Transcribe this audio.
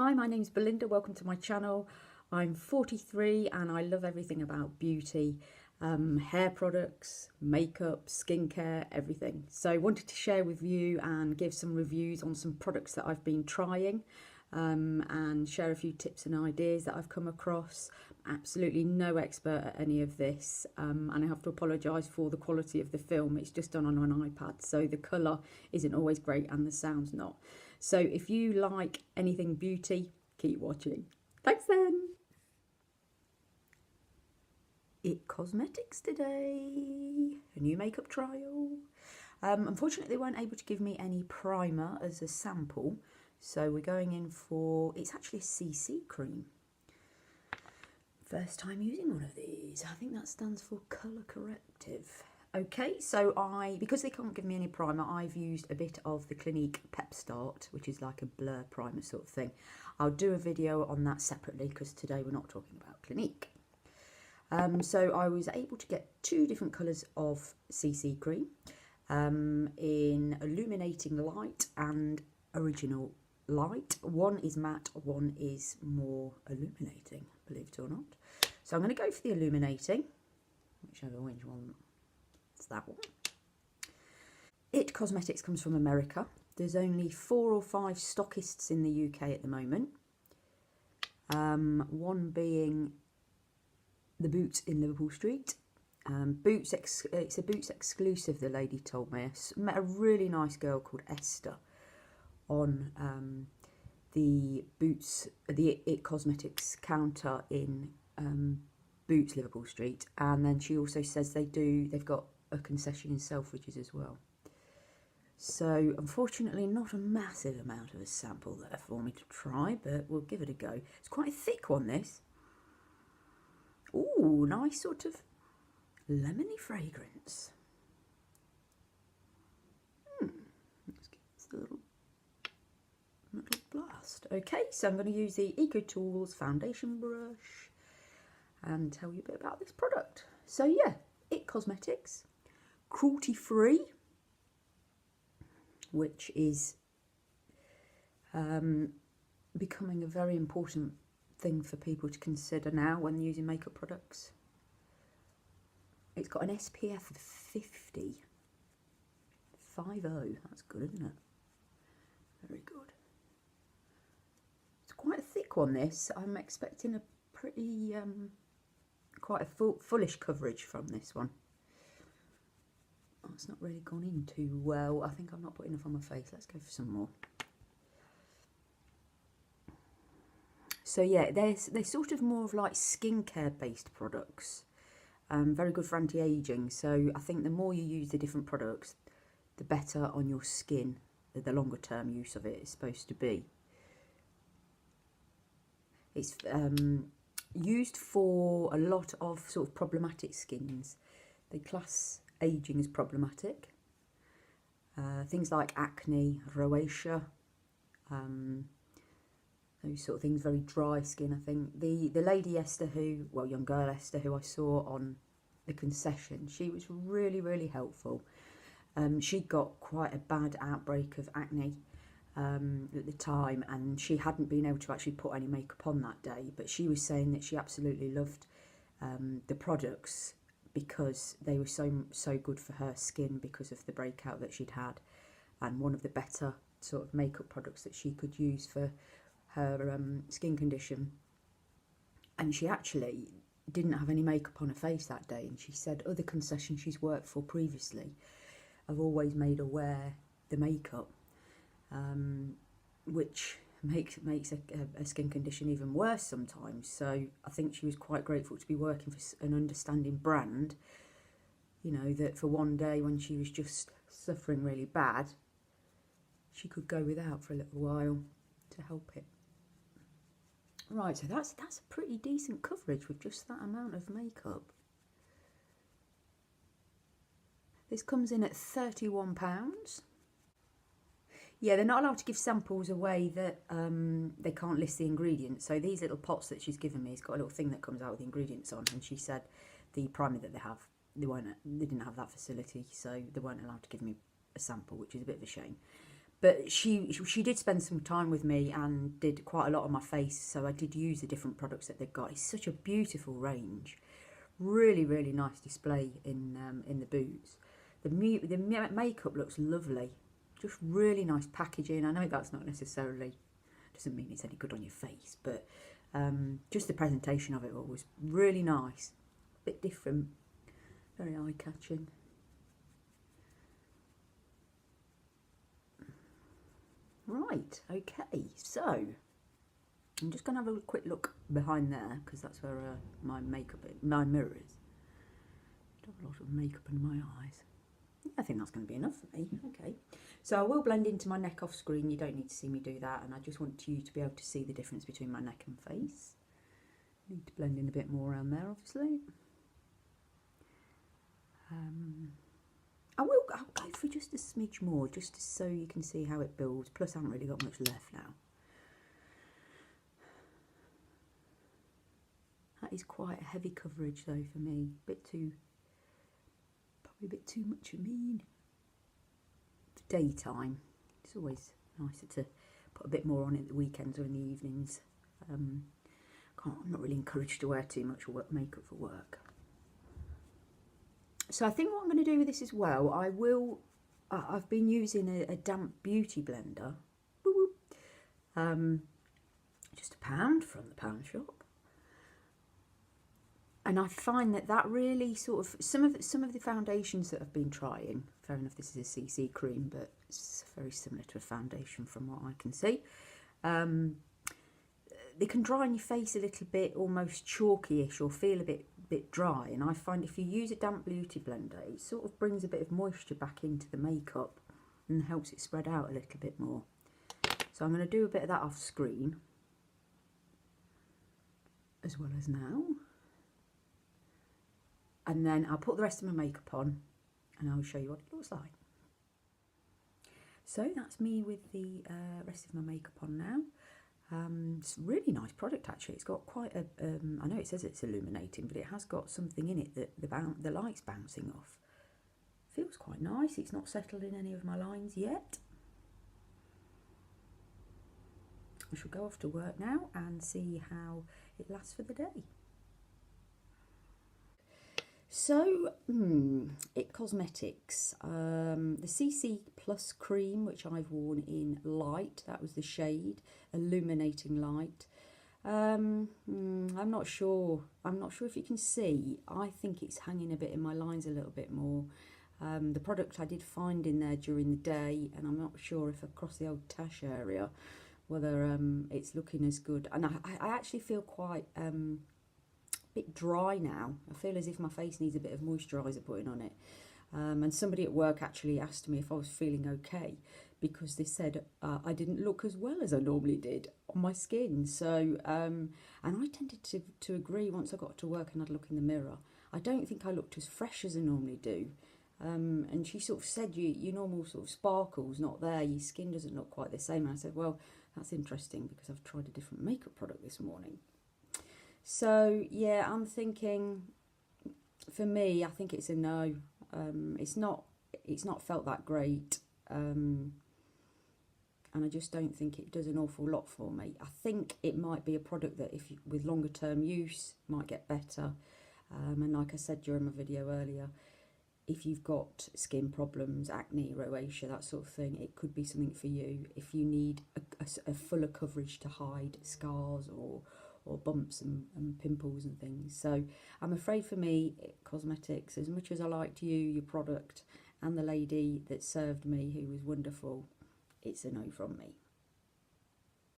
Hi, my name's Belinda. Welcome to my channel. I'm 43 and I love everything about beauty, hair products, makeup, skincare, everything. So I wanted to share with you and give some reviews on some products that I've been trying and share a few tips and ideas that I've come across. Absolutely no expert at any of this, and I have to apologise for the quality of the film. It's just done on an iPad, so the colour isn't always great and the sound's not. So if you like anything beauty, keep watching. Thanks then. It Cosmetics today, a new makeup trial. Unfortunately, they weren't able to give me any primer as a sample, so we're going in for, it's actually a CC cream. First time using one of these. I think that stands for colour corrective. Okay, so because they can't give me any primer, I've used a bit of the Clinique Pep Start, which is like a blur primer sort of thing. I'll do a video on that separately because today we're not talking about Clinique. So I was able to get two different colours of CC cream in Illuminating Light and Original Light. One is matte, one is more illuminating, believe it or not. So I'm going to go for the illuminating, whichever one. It's that one. It Cosmetics comes from America. There's only 4 or 5 stockists in the UK at the moment. One being the Boots in Liverpool Street. It's a Boots exclusive, the lady told me. I met a really nice girl called Esther on the It Cosmetics counter in Boots Liverpool Street, and then she also says they've got a concession in Selfridges as well. So unfortunately not a massive amount of a sample there for me to try, but we'll give it a go. It's quite a thick one, this. Ooh, nice sort of lemony fragrance. Let's give this a little blast. Okay, so I'm going to use the EcoTools foundation brush and tell you a bit about this product. So yeah, It Cosmetics, cruelty free, which is becoming a very important thing for people to consider now when using makeup products. It's got an SPF of 50. 50, that's good, isn't it? Very good. It's quite a thick one, this. I'm expecting a pretty, quite a fullish coverage from this one. Oh, it's not really gone in too well. I think I'm not putting enough on my face. Let's go for some more. So yeah, they're sort of more of like skincare based products. Very good for anti-aging. So I think the more you use the different products, the better on your skin, the longer term use of it is supposed to be. It's used for a lot of sort of problematic skins. They class aging as problematic. Things like acne, rosacea, those sort of things, very dry skin. I think the lady Esther young girl Esther who I saw on the concession, she was really, really helpful. She got quite a bad outbreak of acne at the time, and she hadn't been able to actually put any makeup on that day, but she was saying that she absolutely loved the products because they were so good for her skin because of the breakout that she'd had, and one of the better sort of makeup products that she could use for her skin condition. And she actually didn't have any makeup on her face that day, and she said other concessions she's worked for previously have always made her wear the makeup, which makes a skin condition even worse sometimes. So I think she was quite grateful to be working for an understanding brand, you know, that for one day when she was just suffering really bad, she could go without for a little while to help it. Right, so that's a pretty decent coverage with just that amount of makeup. This comes in at £31. Yeah, they're not allowed to give samples away that they can't list the ingredients. So these little pots that she's given me has got a little thing that comes out with the ingredients on, and she said the primer that they have, they didn't have that facility, so they weren't allowed to give me a sample, which is a bit of a shame. But she did spend some time with me and did quite a lot on my face, so I did use the different products that they've got. It's such a beautiful range, really really nice display in the boots. The makeup looks lovely, just really nice packaging. I know that's not necessarily, doesn't mean it's any good on your face, but just the presentation of it all was really nice, a bit different, very eye-catching. Right, okay, so I'm just going to have a quick look behind there, because that's where my mirror is. Don't have a lot of makeup in my eyes. I think that's going to be enough for me. Okay, so I will blend into my neck off screen. You don't need to see me do that, and I just want you to be able to see the difference between my neck and face. Need to blend in a bit more around there, obviously. I'll go for just a smidge more, just so you can see how it builds. Plus, I haven't really got much left now. That is quite a heavy coverage, though, for me. Probably a bit too much for me. For daytime, it's always nicer to put a bit more on it at the weekends or in the evenings. I'm not really encouraged to wear too much makeup for work. So I think what I'm going to do with this as well, I've been using a damp beauty blender, just £1 from the pound shop, and I find that really sort of some of the foundations that I've been trying. Fair enough, this is a CC cream, but it's very similar to a foundation from what I can see. They can dry on your face a little bit, almost chalky-ish, or feel a bit dry. And I find if you use a damp beauty blender, it sort of brings a bit of moisture back into the makeup and helps it spread out a little bit more. So I'm going to do a bit of that off screen as well as now. And then I'll put the rest of my makeup on and I'll show you what it looks like. So that's me with the rest of my makeup on now. It's a really nice product actually. It's got quite a, I know it says it's illuminating, but it has got something in it that the light's bouncing off. Feels quite nice. It's not settled in any of my lines yet. I shall go off to work now and see how it lasts for the day. So, IT Cosmetics, the CC Plus cream, which I've worn in light, that was the shade, illuminating light. I'm not sure if you can see. I think it's hanging a bit in my lines a little bit more. The product I did find in there during the day, and I'm not sure if across the old tash area, whether it's looking as good. And I actually feel quite... bit dry now. I feel as if my face needs a bit of moisturiser putting on it. And somebody at work actually asked me if I was feeling okay, because they said I didn't look as well as I normally did on my skin. So, and I tended to agree once I got to work and I'd look in the mirror. I don't think I looked as fresh as I normally do. And she sort of said, your normal sort of sparkle's not there, your skin doesn't look quite the same. And I said, well, that's interesting because I've tried a different makeup product this morning. So yeah, I'm thinking, for me, I think it's a no. It's not felt that great, and I just don't think it does an awful lot for me. I think it might be a product that, if with longer term use, might get better. And like I said during my video earlier, if you've got skin problems, acne, rosacea, that sort of thing, it could be something for you. If you need a fuller coverage to hide scars or bumps and pimples and things. So I'm afraid for me, IT Cosmetics, as much as I liked you, your product, and the lady that served me, who was wonderful, it's a no from me.